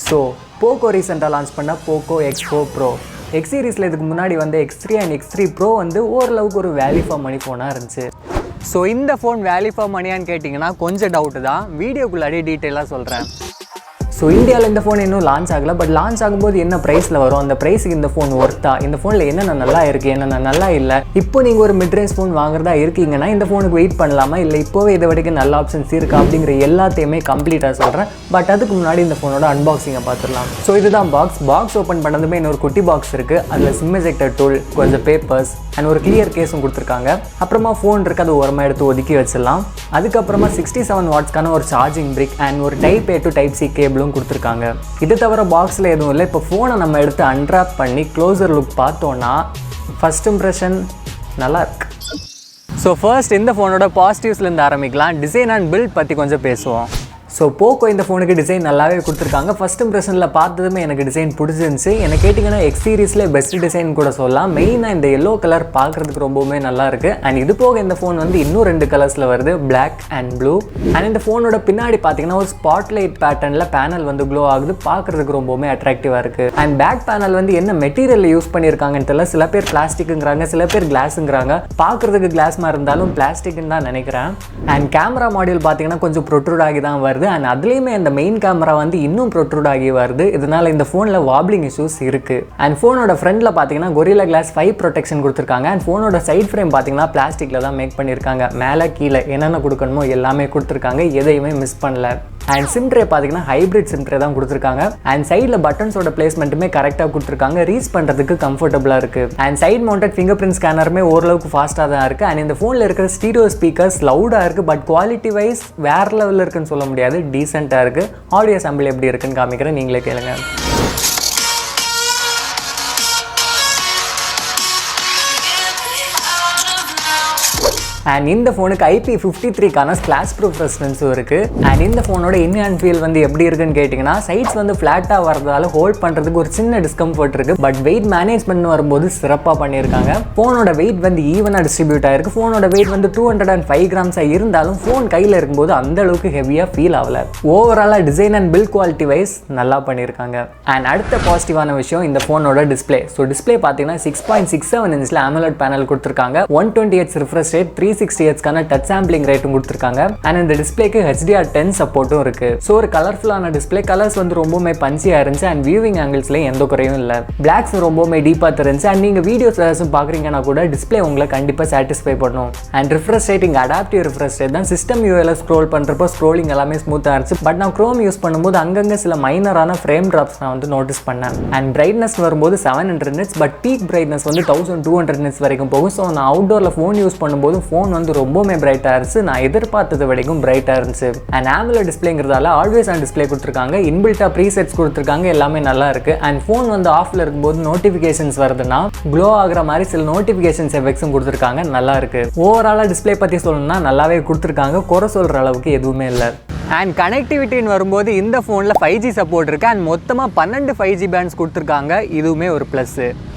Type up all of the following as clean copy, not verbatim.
So POCO ரீசெண்டாக launch பண்ண POCO X4 Pro. X சீரீஸில் இதுக்கு முன்னாடி வந்து X3 அண்ட் X3 Pro வந்து ஓரளவுக்கு ஒரு வேல்யூ ஃபார் மணி ஃபோனாக இருந்துச்சு. ஸோ இந்த ஃபோன் வேல்யூ ஃபார் மணியான்னு கேட்டிங்கன்னா கொஞ்சம் டவுட்டு தான். வீடியோக்குள்ளாடி டீட்டெயிலாக சொல்கிறேன். ஸோ இந்தியாவில் இந்த ஃபோன் இன்னும் லான்ச் ஆகலை. பட் லான்ச் ஆகும்போது என்ன ப்ரைஸில் வரும், அந்த ப்ரைஸுக்கு இந்த ஃபோன் ஒர்த்தா, இந்த ஃபோனில் என்னென்ன நல்லா இருக்குது, என்னென்ன நல்லா இல்லை, இப்போ நீங்கள் ஒரு மிட்ரேஞ்ச் ஃபோன் வாங்குறதா இருக்கீங்கன்னா இந்த ஃபோனுக்கு வெயிட் பண்ணலாமா, இல்லை இப்போவே இதை வரைக்கும் நல்ல ஆப்ஷன்ஸ் இருக்கா அப்படிங்கிற எல்லாத்தையுமே கம்ப்ளீட்டாக சொல்கிறேன். பட் அதுக்கு முன்னாடி இந்த ஃபோனோட அன்பாக்சிங்கை பார்த்துடலாம். ஸோ இதுதான் பாக்ஸ் ஓப்பன் பண்ணதுமே இன்னொரு குட்டி பாக்ஸ் இருக்குது. அதில் சிம் எஜெக்டர் டூல், கொஞ்சம் பேப்பர்ஸ் அண்ட் ஒரு கிளியர் கேஸும் கொடுத்துருக்காங்க. அப்புறமா ஃபோன் இருக்குது, அது ஓரமாக எடுத்து ஒதுக்கி வச்சிடலாம். அதுக்கப்புறமா 67 வாட்ஸ்க்கான ஒரு சார்ஜிங் பிரிக் அண்ட் ஒரு type A to type C கேபிளும் கொடுத்துருக்காங்க. இது தவிர பாக்ஸில் எதுவும் இல்லை. இப்போ ஃபோனை நம்ம எடுத்து அன்ராப் பண்ணி க்ளோசர் லுக் பார்த்தோன்னா ஃபர்ஸ்ட் இம்ப்ரெஷன் நல்லா இருக்கு. ஸோ ஃபர்ஸ்ட் இந்த ஃபோனோட பாசிட்டிவ்ஸ்லேருந்து ஆரம்பிக்கலாம். டிசைன் அண்ட் பில்ட் பற்றி கொஞ்சம் பேசுவோம். ஸோ POCO இந்த ஃபோனுக்கு டிசைன் நல்லாவே கொடுத்துருக்காங்க. ஃபஸ்ட் இம்ப்ரெஷனில் பார்த்ததுமே எனக்கு டிசைன் பிடிச்சிருந்துச்சு. எனக்கு கேட்டிங்கன்னா X சீரீஸில் பெஸ்ட் டிசைன் கூட சொல்லலாம். மெயினாக இந்த எல்லோ கலர் பார்க்குறதுக்கு ரொம்பவுமே நல்லா இருக்குது. அண்ட் இது போக இந்த ஃபோன் வந்து இன்னும் 2 கலர்ஸில் வருது, பிளாக் அண்ட் ப்ளூ. அண்ட் இந்த ஃபோனோட பின்னாடி பார்த்தீங்கன்னா ஒரு ஸ்பாட்லைட் பேட்டர்னில் பேனல் வந்து க்ளோ ஆகுது, பார்க்குறதுக்கு ரொம்பவுமே அட்ராக்டிவாக இருக்குது. அண்ட் பேக் பேனல் வந்து என்ன மெட்டீரியல் யூஸ் பண்ணியிருக்காங்கன்னு தெரியல. சில பேர் பிளாஸ்டிக்குங்கிறாங்க, சில பேர் கிளாஸுங்கிறாங்க. பார்க்குறதுக்கு கிளாஸ்மாக இருந்தாலும் பிளாஸ்டிக்னு தான் நினைக்கிறேன். அண்ட் கேமரா மாடியூல் பார்த்தீங்கன்னா கொஞ்சம் ப்ரொட்ரூட் ஆகி தான் வருது. அண்ட் அதுலேயுமே அந்த மெயின் கேமரா வந்து இன்னும் ப்ரொட்ரூட் ஆகி வருது. இதனால இந்த ஃபோனில் வாப்ளிங் இஷ்யூஸ் இருக்குது. அண்ட் ஃபோனோட ஃப்ரண்ட்டில் பார்த்தீங்கன்னா கொரில்லா கிளாஸ் 5 ப்ரொடெக்ஷன் கொடுத்துருக்காங்க. அண்ட் ஃபோனோட சைட் ஃப்ரேம் பார்த்தீங்கன்னா பிளாஸ்டிக்கில் தான் மேக் பண்ணியிருக்காங்க. மேலே கீழே என்னென்ன கொடுக்கணுமோ எல்லாமே கொடுத்துருக்காங்க, எதையுமே மிஸ் பண்ணல. அண்ட் சிம் ட்ரே பார்த்தீங்கன்னா ஹைப்ரிட் சிம் ட்ரே தான் கொடுத்துருக்காங்க. அண்ட் சைடில் பட்டன்ஸோட பிளேஸ்மெண்ட்டுமே கரெக்டாக கொடுத்துருக்காங்க, ரீச் பண்ணுறதுக்கு கம்ஃபர்டபுளாக இருக்குது. And side mounted fingerprint ஸ்கேனருமே ஓரளவுக்கு ஃபாஸ்ட்டாக தான் இருக்குது. அண்ட் இந்த ஃபோனில் இருக்கிற ஸ்டீரியோ ஸ்பீக்கர்ஸ் லவுடாக இருக்குது. பட் குவாலிட்டி வைஸ் வேறு லெவலில் இருக்குன்னு சொல்ல முடியாது, டீசெண்டாக இருக்குது. ஆடியோ சாம்பிள் எப்படி இருக்குன்னு காமிக்கிறேன், நீங்களே கேளுங்க. அண்ட் இந்த ஃபோனுக்கு IP53க்கான ஸ்கிராட்ச் ப்ரூஃப் ரெசிஸ்டன்ஸும் இருக்குது. அண்ட் இந்த ஃபோனோட இன் ஹேண்ட் ஃபீல் வந்து எப்படி இருக்குன்னு கேட்டிங்கன்னா, சைட்ஸ் வந்து ஃப்ளாட்டாக வரதால ஹோல்ட் பண்ணுறதுக்கு ஒரு சின்ன டிஸ்கம்ஃபர்ட் இருக்குது. பட் வெயிட் மேனேஜ்மெண்ட் வரும்போது சிறப்பாக பண்ணியிருக்காங்க. ஃபோனோட வெயிட் வந்து ஈவனாக டிஸ்ட்ரிபியூட் ஆகிருக்கு. ஃபோனோட வெயிட் வந்து 205 கிராம்ஸாக இருந்தாலும் ஃபோன் கையில் இருக்கும்போது அந்த அளவுக்கு ஹெவியாக ஃபீல் ஆகலை. ஓவராலாக design and build quality wise நல்லா பண்ணியிருக்காங்க. அண்ட் அடுத்த பாசிட்டிவான விஷயம் இந்த ஃபோனோட டிஸ்பிளே. ஸோ டிஸ்பிளே பார்த்தீங்கன்னா 6.67 இன்ச்சில் AMOLED பேனல் கொடுத்துருக்காங்க. 120Hz ரிஃப்ரெஷ் ரேட், 360Hzக்கான டச் சாம்பிளிங் ரேட்டும் கொடுத்துருக்காங்க. அண்ட் இந்த டிஸ்பிளேக்கு HDR10 சப்போர்ட்டும் இருக்கு. ஸோ ஒரு கலர்ஃபுல்லான டிஸ்பிளே. கலர்ஸ் வந்து ரொம்பவுமே பஞ்சியாக இருந்துச்சு. அண்ட் வியூவிங் ஆங்கிள்ஸ்லையும் எந்த குறையும் இல்லை. பிளாக்ஸ் ரொம்பவுமே டீப்பாக தெரிஞ்சு. அண்ட் நீங்கள் வீடியோஸ் ஏதாச்சும் பார்க்குறீங்கன்னா கூட டிஸ்பிளே உங்களை கண்டிப்பாக சாட்டிஸ்ஃபை பண்ணும். And refresh rating adaptive refresh rate தான். சிஸ்டம் யூஎல் ஸ்க்ரோல் பண்ணுறப்போ ஸ்க்ரோலிங் எல்லாமே ஸ்மூத்தாக இருந்துச்சு. பட் நான் க்ரோம் யூஸ் பண்ணும்போது அங்கங்கே சில மைனரான ஃப்ரேம் ட்ராப்ஸ் நான் வந்து நோட்டீஸ் பண்ணேன். அண்ட் பிரைட்னஸ் வரும்போது 700 nits, பட் பீக் பிரைட்னஸ் வந்து 1200 nits வரைக்கும் போகும். ஸோ நான் அவுட்டோரில் ஃபோன் யூஸ் பண்ணும்போது ஃபோன் வந்து ரொம்பவுமே பிரைட்டாக இருந்துச்சு. நான் எதிர்பார்த்தது வரைக்கும் பிரைட்டாக இருந்துச்சு. அண்ட் AMOLED டிஸ்பிளேங்கிறதால ஆல்வேஸ் ஆன் டிஸ்பிளே கொடுத்துருக்காங்க. இன்பில்ட்டாக ப்ரீசெட்ஸ் கொடுத்துருக்காங்க, எல்லாமே நல்லா இருக்கு. அண்ட் ஃபோன் வந்து ஆஃப்ல இருக்கும்போது நோட்டிஃபிகேஷன்ஸ் வருதுன்னா க்ளோ ஆகிற மாதிரி சில நோட்டிஃபிகேஷன்ஸ் எஃபெக்ட்ஸும் கொடுத்துருக்காங்க, நல்லா இருக்கு. ஓவராலாக டிஸ்பிளே பற்றி சொல்லணும்னா நல்லாவே கொடுத்துருக்காங்க, குறை சொல்கிற அளவுக்கு எதுவுமே இல்லை. அண்ட் கனெக்டிவிட்டின்னு வரும்போது இந்த ஃபோனில் 5G சப்போர்ட் இருக்குது. அண்ட் மொத்தமாக 12 5G பேண்ட்ஸ் கொடுத்துருக்காங்க, இதுவுமே ஒரு ப்ளஸ்ஸு.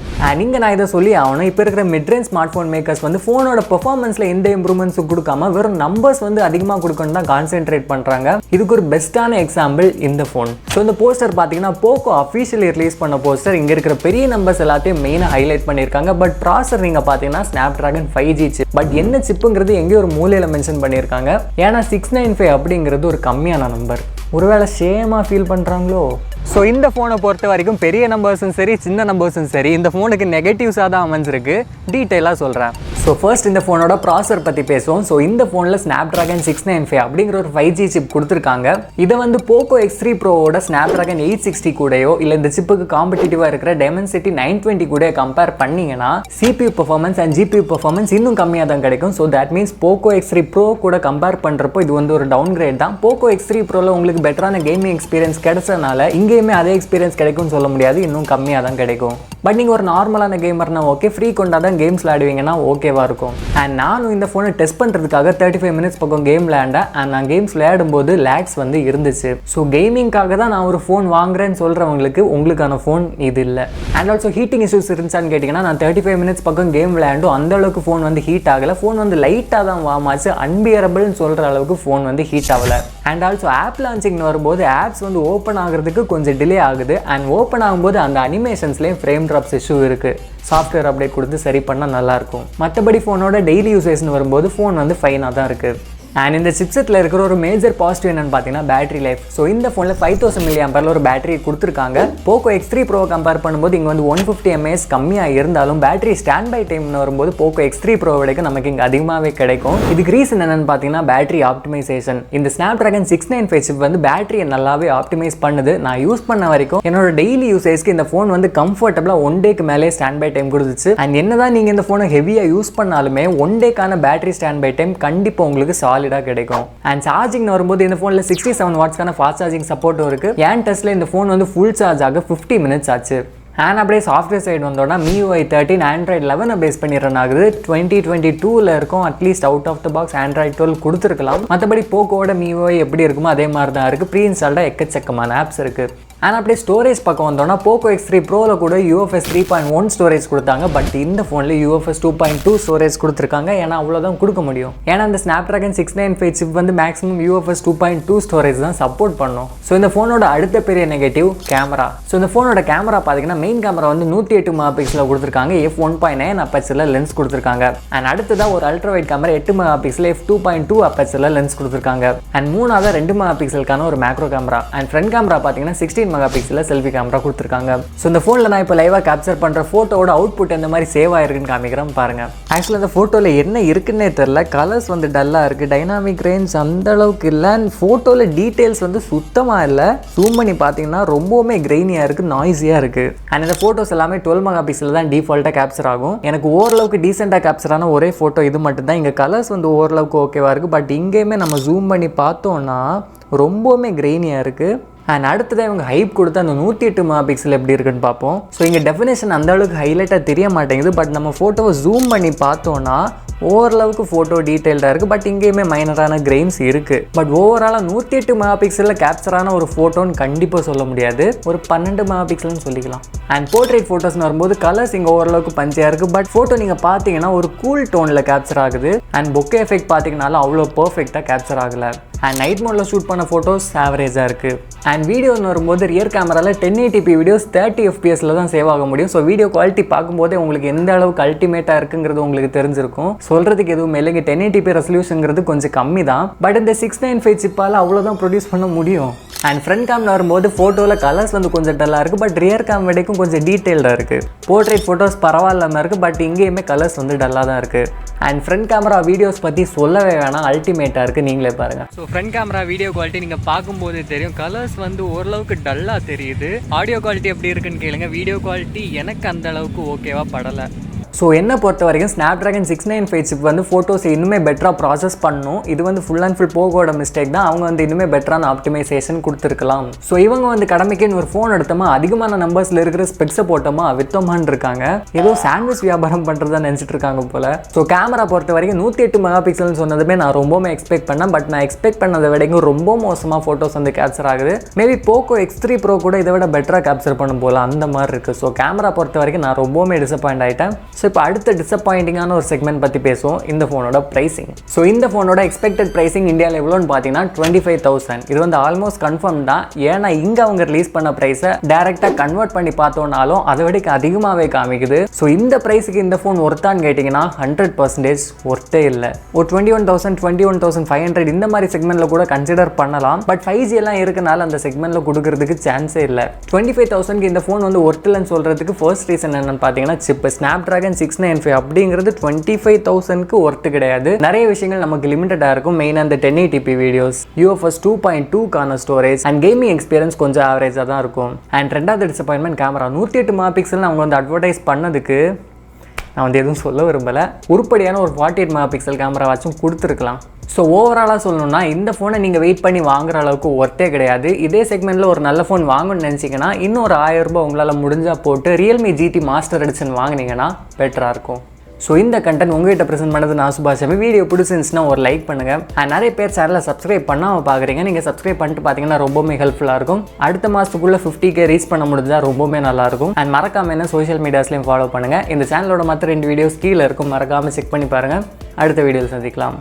அண்ட் இங்கே நான் இதை சொல்லி ஆகணும், இப்போ இருக்கிற மிட்ரேஞ்ச் ஸ்மார்ட் ஃபோன் மேக்கர்ஸ் வந்து ஃபோனோட பெர்ஃபார்மன்ஸில் எந்த இம்ப்ரூவ்மெண்ட்ஸும் கொடுக்காம வெறும் நம்பர்ஸ் வந்து அதிகமாக கொடுக்கணும் தான் கான்சென்ட்ரேட் பண்ணுறாங்க. இதுக்கு ஒரு பெஸ்ட்டான எக்ஸாம்பிள் இந்த ஃபோன். ஸோ இந்த போஸ்டர் பார்த்தீங்கன்னா POCO அஃபிஷியலி ரிலீஸ் பண்ண போஸ்டர். இங்கே இருக்கிற பெரிய நம்பர்ஸ் எல்லாத்தையும் மெயினாக ஹைலைட் பண்ணியிருக்காங்க. பட் ப்ராசர் நீங்கள் பார்த்தீங்கன்னா Snapdragon 5G சிப். பட் என்ன சிப்புங்கிறது எங்கேயோ ஒரு மூலையில் மென்ஷன் பண்ணியிருக்காங்க. ஏன்னா 695 அப்படிங்கிறது ஒரு கம்மியான நம்பர். ஒருவேளை ஷேமாக ஃபீல் பண்ணுறாங்களோ. ஸோ இந்த ஃபோனை பொறுத்த வரைக்கும் பெரிய நம்பர்ஸும் சரி சின்ன நம்பர்ஸும் சரி இந்த ஃபோனுக்கு நெகட்டிவ்ஸாக தான் அமைஞ்சிருக்கு. டீட்டெயிலாக சொல்கிறேன். ஸோ ஃபர்ஸ்ட் இந்த ஃபோனோட ப்ராசர் பற்றி பேசுவோம். ஸோ இந்த ஃபோனில் Snapdragon 695 அப்படிங்கிற ஒரு 5G சிப் கொடுத்துருக்காங்க. இதை வந்து POCO X3 Proவோட Snapdragon 860 கூடயோ இல்லை இந்த சிப்புக்கு காம்படிட்டிவாக இருக்கிற Dimensity 920 கூட கம்பேர் பண்ணிங்கன்னா CPU performance and GPU performance இன்னும் கம்மியாக தான் கிடைக்கும். So that means POCO X3 Pro கூட கம்பேர் பண்ணுறப்போ இது வந்து ஒரு டவுன் கிரேட் தான். POCO X3 Proவில் உங்களுக்கு பெட்டரான கேமிங் எக்ஸ்பீரியன்ஸ் கிடைச்சதுனால இங்கேயுமே அதே எக்ஸ்பீரியன்ஸ் கிடைக்கும்னு சொல்ல முடியாது, இன்னும் கம்மியாக தான் கிடைக்கும். பட் நீங்கள் ஒரு நார்மலான கேமர்னா ஓகே, ஃப்ரீ கொண்டாதான் தான் கேம்ஸ் விளையாடுவீங்கன்னா ஓகேவாக இருக்கும். அண்ட் நானும் இந்த ஃபோனை டெஸ்ட் பண்ணுறதுக்காக 35 மினிட்ஸ் பக்கம் கேம் விளையாண்டேன். அண்ட் நான் கேம்ஸ் விளையாடும்போது லேக்ஸ் வந்து இருந்துச்சு. ஸோ கேமிங்காக தான் நான் ஒரு ஃபோன் வாங்குறேன்னு சொல்கிறவங்களுக்கு உங்களுக்கான ஃபோன் இது இல்லை. அண்ட் ஆல்சோ ஹீட்டிங் இஷ்யூஸ் இருந்துச்சான்னு கேட்டிங்கன்னா நான் 35 மினிட்ஸ் பக்கம் கேம் விளையாண்டும் அந்த அளவுக்கு ஃபோன் வந்து ஹீட் ஆகலை. ஃபோன் வந்து லைட்டாக தான் வாமாச்சு, அன்பியரபிள்னு சொல்கிற அளவுக்கு ஃபோன் வந்து ஹீட் ஆகலை. அண்ட் ஆல்சோ ஆப் லான்ச்சிங்னு வரும்போது ஆப்ஸ் வந்து ஓப்பன் ஆகிறதுக்கு கொஞ்சம் கொஞ்சம் டிலே ஆகுது. அண்ட் ஓப்பன் ஆகும்போது அந்த அனிமேஷன்ஸ்லேயும் ஃப்ரேம் ட்ராப்ஸ் இஷ்யூ இருக்குது. சாஃப்ட்வேர் அப்டேட் கொடுத்து சரி பண்ணால் நல்லாயிருக்கும். மற்றபடி ஃபோனோட டெய்லி யூசேஜ்னு வரும்போது ஃபோன் வந்து ஃபைனாக தான் இருக்குது. அண்ட் இந்த சிப்செட்டில் இருக்கிற ஒரு மேஜர் பாசிட்டிவ் என்னென்னு பார்த்தீங்கன்னா பேட்டரி லைஃப். ஸோ இந்த ஃபோனில் 5000 mAh ஒரு பேட்டரி கொடுத்துருக்காங்க. போக்கோ X3 Pro கம்பேர் பண்ணும்போது இங்கே வந்து 150 mAh கம்மியாக இருந்தாலும் பேட்டரி ஸ்டாண்ட் பை டைம்னு வரும்போது போக்கோ X3 Pro விடைக்கு நமக்கு இங்கே அதிகமாகவே கிடைக்கும். இதுக்கு ரீசன் என்னென்னு பார்த்தீங்கன்னா பேட்டரி ஆப்டிமைசேஷன். இந்த Snapdragon 695 சிப் வந்து பேட்டரியை நல்லாவே ஆப்டிமைஸ் பண்ணுது. நான் யூஸ் பண்ண வரைக்கும் என்னோட டெய்லி யூசேஜ்க்கு இந்த ஃபோன் வந்து கம்ஃபர்டபுளாக 1 டேக்கு மேலே ஸ்டாண்ட் பை டைம் கொடுத்துச்சு. அண்ட் என்னதான் நீங்கள் இந்த ஃபோனை ஹெவியாக யூஸ் பண்ணாலுமே 1 டேக்கான பேட்டரி ஸ்டாண்ட் பை டைம் கண்டிப்பாக உங்களுக்கு கிடைக்கும். அண்ட் சார்ஜிங் வரும்போது இந்த ஃபோனில் 67 வாட்ஸ்க்கான ஃபாஸ்ட் சார்ஜிங் சப்போர்ட்டும் இருக்குது. என் டெஸ்ட்டில் இந்த ஃபோன் வந்து ஃபுல் சார்ஜ் ஆக 50 minutes ஆச்சு. அண்ட் அப்படியே சாஃப்ட்வேர் சைடு வந்தோன்னா MIUI 13 Android 11 பேஸ் பண்ணி ரன் ஆகுது. 2022 இருக்கும். At least out of the box Android 12 கொடுத்துருக்கலாம். மற்றபடி போக்கோட MIUI எப்படி இருக்குமோ அதே மாதிரி தான் இருக்குது. ப்ரீ இன்ஸ்டால்டாக எக்கச்சக்கமான ஆப்ஸ் இருக்குது. அண்ட் அப்படியே ஸ்டோரேஜ் பக்கம் வந்தோன்னா போக்கோ X3 Proவில் கூட UFS 3.1 ஸ்டோரேஜ் கொடுத்தாங்க. பட் இந்த ஃபோனில் UFS 2.2 ஸ்டோரேஜ் கொடுத்துருக்காங்க. ஏன்னா அவ்வளோதான் கொடுக்க முடியும். ஏன்னா இந்த Snapdragon 695 சிப் வந்து மேக்ஸிமம் UFS 2.2 ஸ்டோரேஜ் தான் சப்போர்ட் பண்ணும். ஸோ இந்த ஃபோனோட அடுத்த பெரிய நெகட்டிவ் கேமரா. ஸோ இந்த ஃபோனோட கேமரா பார்த்தீங்கன்னா மெயின் கேமரா வந்து 108 MP கொடுத்துருக்காங்க. f1.9 அப்பச்சரில் லென்ஸ் கொடுத்துருக்காங்க. அண்ட் அடுத்ததாக ஒரு ultra wide camera 8 MP f2.2 அப்பச்சரில் லென்ஸ் கொடுத்துருக்காங்க. அண்ட் மூணாவது 2 MP ஒரு macro camera. And front camera பார்த்தீங்கன்னா 16 MP செல்ஃபி கேமரா கொடுத்துருக்காங்க. ஸோ இந்த ஃபோனில் நான் இப்போ லைவாக கேப்சர் பண்ணுற ஃபோட்டோட அவுட்புட் எந்த மாதிரி சேவ் ஆயிருக்குன்னு காமிக்கிறேன் பாருங்க. ஆக்சுவலாக அந்த ஃபோட்டோவில் என்ன இருக்குன்னே தெரில. கலர்ஸ் வந்து டல்லாக இருக்குது. டைனாமிக் ரேஞ்ச் அந்த அளவுக்கு இல்லை. அண்ட் ஃபோட்டோவில் டீட்டெயில்ஸ் வந்து சுத்தமாக இல்லை. ஜூம் பண்ணி பார்த்தீங்கன்னா ரொம்பவுமே கிரெயினியாக இருக்குது, நாய்ஸியாக இருக்குது. அண்ட் இந்த ஃபோட்டோஸ் எல்லாமே 12 MP தான் டிஃபால்ட்டாக கேப்சர் ஆகும். எனக்கு ஓரளவுக்கு டீசெண்டாக கேப்சரான ஒரே ஃபோட்டோ இது மட்டும் தான். இங்கே கலர்ஸ் வந்து ஓரளவுக்கு ஓகேவாக இருக்குது. பட் இங்கேயுமே நம்ம ஜூம் பண்ணி பார்த்தோன்னா ரொம்பவுமே கிரெயினியாக இருக்குது. அண்ட் அடுத்ததாக இவங்க ஹைப் கொடுத்து அந்த 108 MP எப்படி இருக்குன்னு பார்ப்போம். ஸோ இங்கே டெஃபினேஷன் அந்த அளவுக்கு ஹைலைட்டாக தெரிய மாட்டேங்குது. பட் நம்ம ஃபோட்டோவை ஜூம் பண்ணி பார்த்தோன்னா ஓரளவுக்கு ஃபோட்டோ டீட்டெயில்டாக இருக்குது. பட் இங்கேயுமே மைனரான கிரெயின்ஸ் இருக்குது. பட் ஓவராலாக 108 MP கேப்சரான ஒரு ஃபோட்டோன்னு கண்டிப்பாக சொல்ல முடியாது. ஒரு 12 MP சொல்லிக்கலாம். அண்ட் போர்ட்ரேட் ஃபோட்டோஸ்னு வரும்போது கலர்ஸ் இங்கே ஓரளவுக்கு பஞ்சாக இருக்குது. பட் ஃபோட்டோ நீங்கள் பார்த்தீங்கன்னா ஒரு கூல் டோனில் கேப்சர் ஆகுது. அண்ட் பொக்கே எஃபெக்ட் பார்த்தீங்கன்னாலும் அவ்வளோ பர்ஃபெக்டாக கேப்சர் ஆகலை. அண்ட் நைட் மோடில் ஷூட் பண்ண ஃபோட்டோஸ் ஆவரேஜாக இருக்குது. அண்ட் வீடியோன்னு வரும்போது ரியர் கேமராவில் 1080p வீடியோஸ் 30 FPS தான் சேவ் ஆக முடியும். ஸோ வீடியோ குவாலிட்டி பார்க்கும்போதே உங்களுக்கு எந்த அளவுக்கு அல்டிமேட்டாக இருக்குங்கிறது உங்களுக்கு தெரிஞ்சிருக்கும். சொல்கிறதுக்கு எதுவும் இல்லைங்க. 1080p ரெசல்யூஷனுங்கிறது கொஞ்சம் கம்மி தான். பட் இந்த 695 சிப்பால் அவ்வளோதான் ப்ரொடியூஸ் பண்ண முடியும். அண்ட் ஃப்ரண்ட் கேமில் வரும்போது ஃபோட்டோவில் கலர்ஸ் வந்து கொஞ்சம் டல்லாக இருக்குது. பட் ரியர் கேம் வரைக்கும் கொஞ்சம் டீட்டெயில்டாக இருக்குது. போர்ட்ரேட் ஃபோட்டோஸ் பரவாயில்லாமல் இருக்குது. பட் இங்கேயுமே கலர்ஸ் வந்து டல்லாக தான் இருக்குது. அண்ட் ஃப்ரண்ட் கேமரா வீடியோஸ் பற்றி சொல்லவே வேணாம், அல்டிமேட்டாக இருக்குது. நீங்களே பாருங்கள். So front camera video quality நீங்கள் பார்க்கும்போதே தெரியும். கலர்ஸ் வந்து ஓரளவுக்கு டல்லாக தெரியுது. ஆடியோ குவாலிட்டி எப்படி இருக்குன்னு கேளுங்க. வீடியோ குவாலிட்டி எனக்கு அந்த அளவுக்கு ஓகேவா படலை. ஸோ என்னை பொறுத்த வரைக்கும் Snapdragon 695 சிப் வந்து ஃபோட்டோஸ் இன்னுமே பெட்டராக ப்ராசஸ் பண்ணணும். இது வந்து ஃபுல் அண்ட் ஃபுல் போகோட மிஸ்டேக் தான். அவங்க வந்து இன்னுமே பெட்டரான ஆப்டிமைசேஷன் கொடுத்துருக்கலாம். ஸோ இவங்க வந்து கடமைக்குன்னு ஒரு ஃபோன் எடுத்தோமா, அதிகமான நம்பர்ஸில் இருக்கிற ஸ்பெக்ஸை போட்டோமா வித்தோமான்னு இருக்காங்க. ஏதோ சாண்ட்விச் வியாபாரம் பண்ணுறதா நினச்சிட்டு இருக்காங்க போல். ஸோ கேமரா பொறுத்த வரைக்கும் 108 MP சொன்னதுமே நான் ரொம்பவுமே எக்ஸ்பெக்ட் பண்ணேன். பட் நான் எக்ஸ்பெக்ட் பண்ணதை விடைக்கும் ரொம்ப மோசமாக ஃபோட்டோஸ் வந்து கேப்சர் ஆகுது. மேபி போக்கோ X3 Pro கூட இதை விட பெட்டராக கேப்சர் பண்ணும் போல் அந்த மாதிரி இருக்குது. ஸோ கேமரா பொறுத்த வரைக்கும் நான் ரொம்பவுமே டிசப்பாயிண்ட் ஆகிட்டேன். ஸோ இப்போ அடுத்த டிசப்பாயிண்டிங்கான ஒரு செக்மெண்ட் பற்றி பேசுவோம். இந்த ஃபோனோட ப்ரைஸிங். ஸோ இந்த ஃபோனோட எக்ஸ்பெக்டட் ப்ரைஸிங் இந்தியாவில் எவ்வளோன்னு பார்த்தீங்கன்னா 25,000. இது வந்து ஆல்மோஸ்ட் கன்ஃபார்ம் தான். ஏன்னா இங்கே அவங்க ரிலீஸ் பண்ண ப்ரைஸை டேரெக்டாக கன்வெர்ட் பண்ணி பார்த்தோன்னாலும் அதை விட அதிகமாகவே காமிக்குது. ஸோ இந்த ப்ரைஸுக்கு இந்த ஃபோன் ஒர்த்தான்னு கேட்டிங்கன்னா 100% ஒர்த்தே இல்லை. ஒரு 21,000 21,500 இந்த மாதிரி செக்மெண்ட்டில் கூட கன்சிடர் பண்ணலாம். பட் 5G எல்லாம் இருக்கனால அந்த செக்மெண்ட்டில் கொடுக்கறதுக்கு சான்ஸே இல்லை. 25,000க்கு இந்த ஃபோன் வந்து ஒர்த்தில்லைன்னு சொல்கிறதுக்கு ஃபர்ஸ்ட் ரீசன் என்னன்னு பார்த்தீங்கன்னா சிப். Snapdragon 695 அப்படிங்கிறது 25,000க்கு ஒர்த்து கிடையாது. நிறைய விஷயங்கள் நமக்கு லிமிட்டடாக இருக்கும். மெயினாக அந்த 1080p வீடியோஸ், UFS 2.2க்கான ஸ்டோரேஜ் அண்ட் கேமிங் எக்ஸ்பீரியன்ஸ் கொஞ்சம் ஆவரேஜாக தான் இருக்கும். அண்ட் ரெண்டாவது டிசப்பாயின்மெண்ட் கேமரா. 108 MP அவங்க வந்து அட்வர்டைஸ் பண்ணதுக்கு நான் வந்து எதுவும் சொல்ல விரும்பலை. உருப்படியான ஒரு 48 MP கேமராவாச்சும் கொடுத்துருக்கலாம். ஸோ ஓவராலாக சொல்லணும்னா இந்த ஃபோனை நீங்கள் வெயிட் பண்ணி வாங்குற அளவுக்கு ஒர்த்தே கிடையாது. இதே செக்மெண்ட்டில் ஒரு நல்ல ஃபோன் வாங்கணும்னு நினச்சிங்கன்னா இன்னும் ஒரு 1000 ரூபாய் உங்களால் முடிஞ்சால் போட்டு Realme GT மாஸ்டர் எடிஷன் வாங்கினீங்கன்னா பெட்டராக இருக்கும். ஸோ இந்த கண்டென்ட் உங்கள்கிட்ட ப்ரெசென்ட் பண்ணது நான் சுபாஷ். வீடியோ பிடிச்சிருந்துச்சுன்னா ஒரு லைக் பண்ணுங்கள். நிறைய பேர் சேனலை சப்ஸ்கிரைப் பண்ணாமல் பார்க்குறீங்க. நீங்கள் சப்ஸ்கிரைப் பண்ணிட்டு பார்த்தீங்கன்னா ரொம்பவுமே ஹெல்ப்ஃபுல்லாக இருக்கும். அடுத்த மாதத்துக்குள்ளே 50K ரீச் பண்ண முடிஞ்சால் ரொம்பவுமே நல்லாயிருக்கும். அண்ட் மறக்காமல் என்ன சோஷியல் மீடியாஸ்லையும் ஃபாலோ பண்ணுங்கள். இந்த சேனலோட மற்ற 2 வீடியோஸ் கீழே இருக்கும், மறக்காமல் செக் பண்ணி பாருங்கள். அடுத்த வீடியோவில் சந்திக்கலாம்.